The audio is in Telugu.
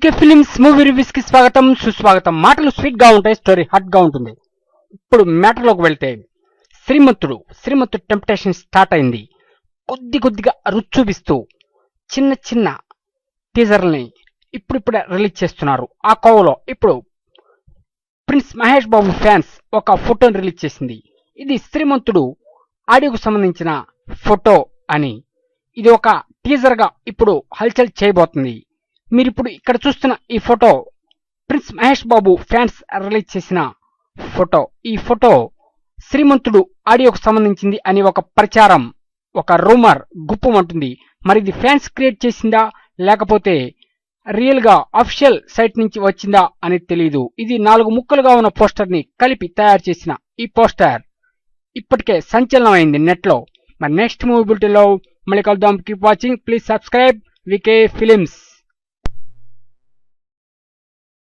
వికే ఫిలిమ్స్ మూవీ రివ్యూస్ కి స్వాగతం సుస్వాగతం. మాటలు స్వీట్ గా ఉంటాయి, స్టోరీ హాట్ గా ఉంటుంది. ఇప్పుడు మ్యాటర్లోకి వెళ్తే శ్రీమంతుడు టెంప్టేషన్ స్టార్ట్ అయింది. కొద్దిగా రుచి చూపిస్తూ చిన్న చిన్న టీజర్లని ఇప్పుడిప్పుడే రిలీజ్ చేస్తున్నారు. ఆ కోవలో ఇప్పుడు ప్రిన్స్ మహేష్ బాబు ఫ్యాన్స్ ఒక ఫోటోని రిలీజ్ చేసింది. ఇది శ్రీమంతుడు ఆడియోకు సంబంధించిన ఫోటో అని. ఇది ఒక టీజర్ గా ఇప్పుడు హల్చల్ చేయబోతుంది. మీరిప్పుడు ఇక్కడ చూస్తున్న ఈ photo prince Mahesh Babu fans release చేసిన ఫోటో. ఈ ఫోటో శ్రీమంతుడు ఆడియోకు సంబంధించింది అని ఒక ప్రచారం, ఒక రూమర్ గుప్పమంటుంది. మరి ఇది ఫ్యాన్స్ క్రియేట్ చేసిందా లేకపోతే రియల్ గా అఫిషియల్ సైట్ నుంచి వచ్చిందా అని తెలియదు. ఇది 4 ముక్కలుగా ఉన్న పోస్టర్ ని కలిపి తయారు చేసిన ఈ పోస్టర్ ఇప్పటికే సంచలనం అయింది నెట్ లో. మరి నెక్స్ట్ మూవీ బులెటిన్ లో మళ్ళీ కలుద్దాం. Keep watching, please subscribe VK films.